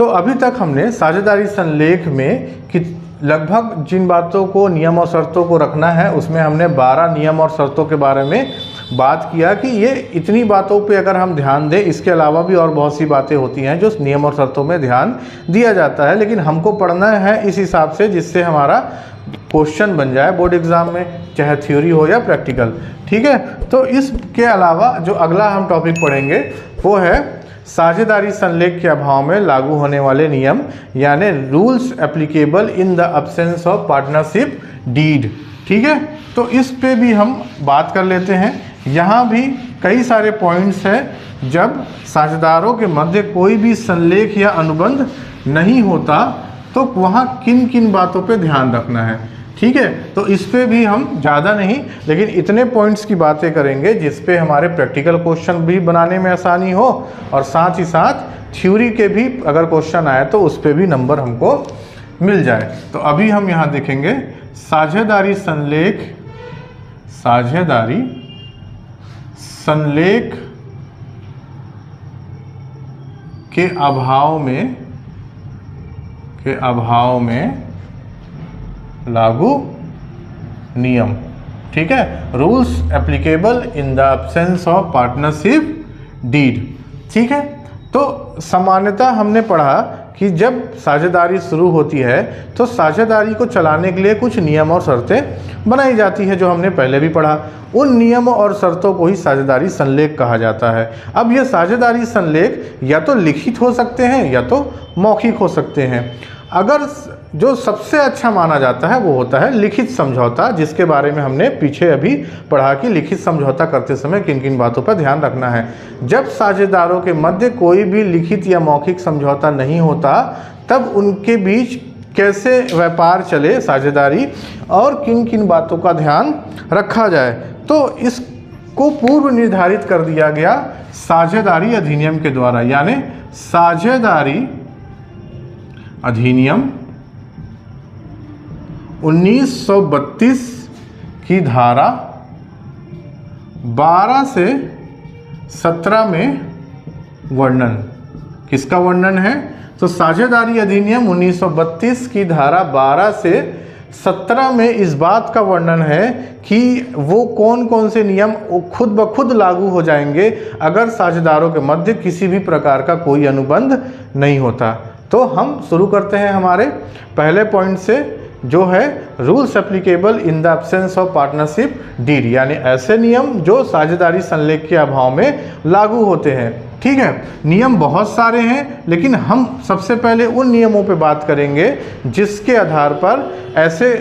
तो अभी तक हमने साझेदारी संलेख में कि लगभग जिन बातों को, नियम और शर्तों को रखना है, उसमें हमने 12 नियम और शर्तों के बारे में बात किया कि ये इतनी बातों पे अगर हम ध्यान दें, इसके अलावा भी और बहुत सी बातें होती हैं जो नियम और शर्तों में ध्यान दिया जाता है, लेकिन हमको पढ़ना है इस हिसाब से जिससे हमारा क्वेश्चन बन जाए बोर्ड एग्जाम में, चाहे थ्योरी हो या प्रैक्टिकल। ठीक है, तो इसके अलावा जो अगला हम टॉपिक पढ़ेंगे वो है साझेदारी संलेख के अभाव में लागू होने वाले नियम, यानी rules applicable in the absence of partnership deed. ठीक है, तो इस पे भी हम बात कर लेते हैं। यहाँ भी कई सारे पॉइंट्स हैं जब साझेदारों के मध्य कोई भी संलेख या अनुबंध नहीं होता तो वहाँ किन किन बातों पे ध्यान रखना है। ठीक है, तो इस पे भी हम ज़्यादा नहीं, लेकिन इतने पॉइंट्स की बातें करेंगे जिस पे हमारे प्रैक्टिकल क्वेश्चन भी बनाने में आसानी हो और साथ ही साथ थ्योरी के भी अगर क्वेश्चन आए तो उस पे भी नंबर हमको मिल जाए। तो अभी हम यहाँ देखेंगे साझेदारी संलेख के अभाव में लागू नियम। ठीक है, rules applicable in the absence of partnership deed. ठीक है, तो सामान्यतः हमने पढ़ा कि जब साझेदारी शुरू होती है तो साझेदारी को चलाने के लिए कुछ नियम और शर्तें बनाई जाती है, जो हमने पहले भी पढ़ा। उन नियम और शर्तों को ही साझेदारी संलेख कहा जाता है। अब ये साझेदारी संलेख या तो लिखित हो सकते हैं या तो मौखिक हो सकते हैं। अगर जो सबसे अच्छा माना जाता है वो होता है लिखित समझौता, जिसके बारे में हमने पीछे अभी पढ़ा कि लिखित समझौता करते समय किन किन बातों पर ध्यान रखना है। जब साझेदारों के मध्य कोई भी लिखित या मौखिक समझौता नहीं होता तब उनके बीच कैसे व्यापार चले साझेदारी और किन किन बातों का ध्यान रखा जाए, तो इसको पूर्व निर्धारित कर दिया गया साझेदारी अधिनियम के द्वारा, यानी साझेदारी अधिनियम 1932 की धारा 12 से 17 में वर्णन। किसका वर्णन है? तो साझेदारी अधिनियम 1932 की धारा 12 से 17 में इस बात का वर्णन है कि वो कौन कौन से नियम खुद ब खुद लागू हो जाएंगे अगर साझेदारों के मध्य किसी भी प्रकार का कोई अनुबंध नहीं होता। तो हम शुरू करते हैं हमारे पहले पॉइंट से, जो है rules applicable in the absence of partnership deed, यानी ऐसे नियम जो साझेदारी संलेख के अभाव में लागू होते हैं। ठीक है, नियम बहुत सारे हैं, लेकिन हम सबसे पहले उन नियमों पे बात करेंगे जिसके आधार पर ऐसे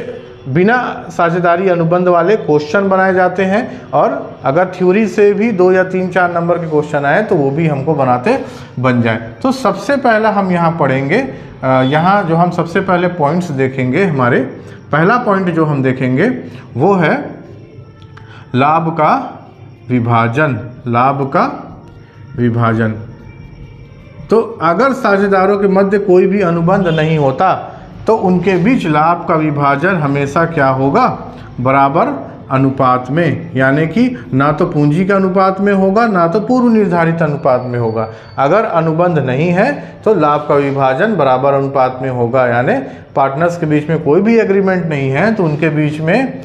बिना साझेदारी अनुबंध वाले क्वेश्चन बनाए जाते हैं, और अगर थ्योरी से भी 2 या 3-4 नंबर के क्वेश्चन आए तो वो भी हमको बनाते बन जाए। तो सबसे पहला हम यहाँ पढ़ेंगे, यहाँ जो हम सबसे पहले पॉइंट्स देखेंगे, हमारे पहला पॉइंट जो हम देखेंगे वो है लाभ का विभाजन। लाभ का विभाजन। तो अगर साझेदारों के मध्य कोई भी अनुबंध नहीं होता तो उनके बीच लाभ का विभाजन हमेशा क्या होगा? बराबर अनुपात में, यानी कि ना तो पूंजी के अनुपात में होगा ना तो पूर्व निर्धारित अनुपात में होगा। अगर अनुबंध नहीं है तो लाभ का विभाजन बराबर अनुपात में होगा, यानी पार्टनर्स के बीच में कोई भी एग्रीमेंट नहीं है तो उनके बीच में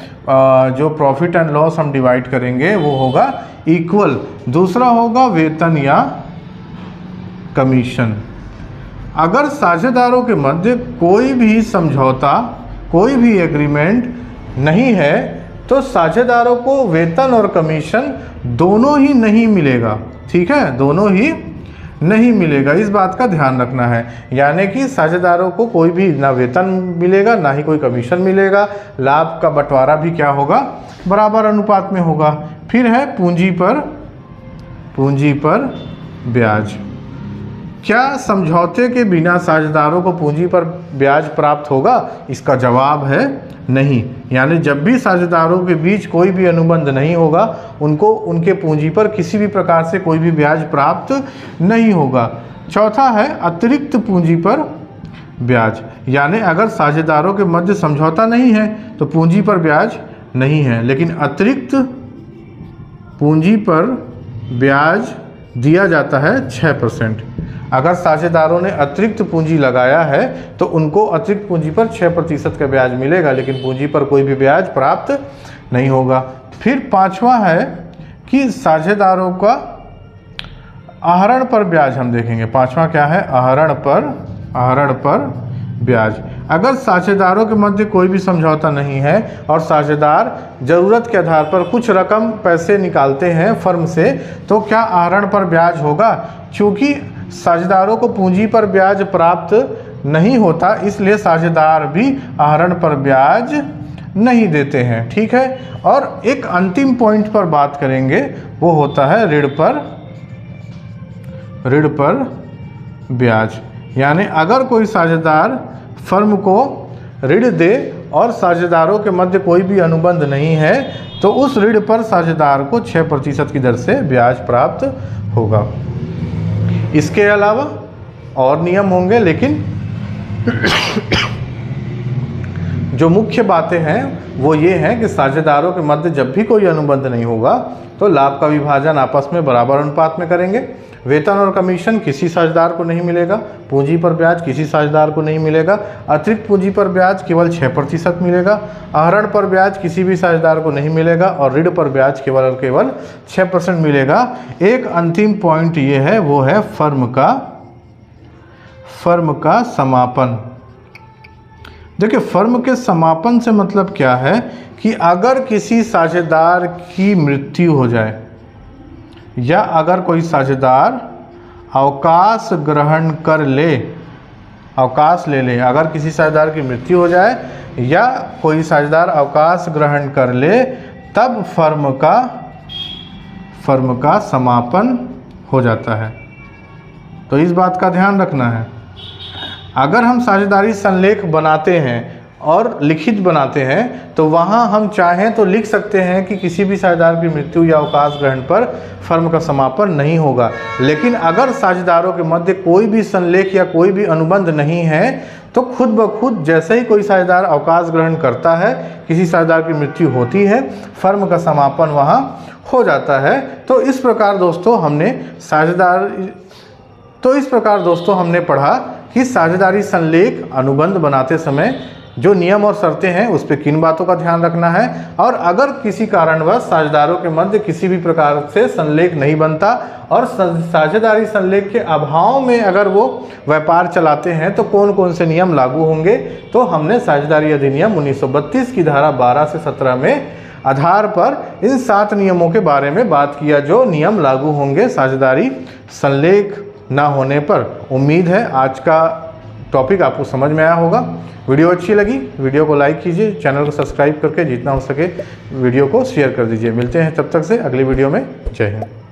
जो प्रॉफिट एंड लॉस हम डिवाइड करेंगे वो होगा इक्वल। दूसरा होगा वेतन या कमीशन। अगर साझेदारों के मध्य कोई भी समझौता, कोई भी एग्रीमेंट नहीं है तो साझेदारों को वेतन और कमीशन दोनों ही नहीं मिलेगा। ठीक है, दोनों ही नहीं मिलेगा, इस बात का ध्यान रखना है। यानी कि साझेदारों को कोई भी ना वेतन मिलेगा ना ही कोई कमीशन मिलेगा। लाभ का बंटवारा भी क्या होगा? बराबर अनुपात में होगा। फिर है पूंजी पर ब्याज। क्या समझौते के बिना साझेदारों को पूंजी पर ब्याज प्राप्त होगा? इसका जवाब है नहीं। यानी जब भी साझेदारों के बीच कोई भी अनुबंध नहीं होगा उनको उनके पूंजी पर किसी भी प्रकार से कोई भी ब्याज प्राप्त नहीं होगा। चौथा है अतिरिक्त पूंजी पर ब्याज। यानी अगर साझेदारों के मध्य समझौता नहीं है तो पूंजी पर ब्याज नहीं है, लेकिन अतिरिक्त पूंजी पर ब्याज दिया जाता है 6%। अगर साझेदारों ने अतिरिक्त पूंजी लगाया है तो उनको अतिरिक्त पूंजी पर 6% का ब्याज मिलेगा, लेकिन पूंजी पर कोई भी ब्याज प्राप्त नहीं होगा। फिर पांचवा है कि साझेदारों का आहरण पर ब्याज हम देखेंगे। पांचवा क्या है? आहरण पर ब्याज। अगर साझेदारों के मध्य कोई भी समझौता नहीं है और साझेदार ज़रूरत के आधार पर कुछ रकम पैसे निकालते हैं फर्म से, तो क्या आहरण पर ब्याज होगा? क्योंकि साझेदारों को पूंजी पर ब्याज प्राप्त नहीं होता, इसलिए साझेदार भी आहरण पर ब्याज नहीं देते हैं। ठीक है। और एक अंतिम पॉइंट पर बात करेंगे, वो होता है ऋण पर ब्याज। यानी अगर कोई साझेदार फर्म को ऋण दे और साझेदारों के मध्य कोई भी अनुबंध नहीं है, तो उस ऋण पर साझेदार को 6% की दर से ब्याज प्राप्त होगा। इसके अलावा और नियम होंगे, लेकिन जो मुख्य बातें हैं वो ये हैं कि साझेदारों के मध्य जब भी कोई अनुबंध नहीं होगा तो लाभ का विभाजन आपस में बराबर अनुपात में करेंगे। वेतन और कमीशन किसी साझेदार को नहीं मिलेगा। पूंजी पर ब्याज किसी साझेदार को नहीं मिलेगा। अतिरिक्त पूंजी पर ब्याज केवल 6% मिलेगा। आहरण पर ब्याज किसी भी साझेदार को नहीं मिलेगा और ऋण पर ब्याज केवल और केवल 6% मिलेगा। एक अंतिम पॉइंट ये है, वो है फर्म का समापन। देखिए, फर्म के समापन से मतलब क्या है कि अगर किसी साझेदार की मृत्यु हो जाए या अगर कोई साझेदार अवकाश ग्रहण कर ले, अवकाश ले ले, अगर किसी साझेदार की मृत्यु हो जाए या कोई साझेदार अवकाश ग्रहण कर ले, तब फर्म का समापन हो जाता है। तो इस बात का ध्यान रखना है। अगर हम साझेदारी संलेख बनाते हैं और लिखित बनाते हैं तो वहाँ हम चाहें तो लिख सकते हैं कि किसी भी साझेदार की मृत्यु या अवकाश ग्रहण पर फर्म का समापन नहीं होगा। लेकिन अगर साझेदारों के मध्य कोई भी संलेख या कोई भी अनुबंध नहीं है तो खुद ब खुद जैसे ही कोई साझेदार अवकाश ग्रहण करता है, किसी साझेदार की मृत्यु होती है, फर्म का समापन वहाँ हो जाता है। तो इस प्रकार दोस्तों हमने पढ़ा कि साझेदारी संलेख अनुबंध बनाते समय जो नियम और शर्तें हैं उस पर किन बातों का ध्यान रखना है, और अगर किसी कारणवश साझेदारों के मध्य किसी भी प्रकार से संलेख नहीं बनता और साझेदारी संलेख के अभाव में अगर वो व्यापार चलाते हैं तो कौन कौन से नियम लागू होंगे। तो हमने साझेदारी अधिनियम 1932 की धारा 12 से 17 में आधार पर इन 7 नियमों के बारे में बात किया जो नियम लागू होंगे साझेदारी संलेख ना होने पर। उम्मीद है आज का टॉपिक आपको समझ में आया होगा। वीडियो अच्छी लगी, वीडियो को लाइक कीजिए, चैनल को सब्सक्राइब करके जितना हो सके वीडियो को शेयर कर दीजिए। मिलते हैं तब तक से अगली वीडियो में। जय हिंद।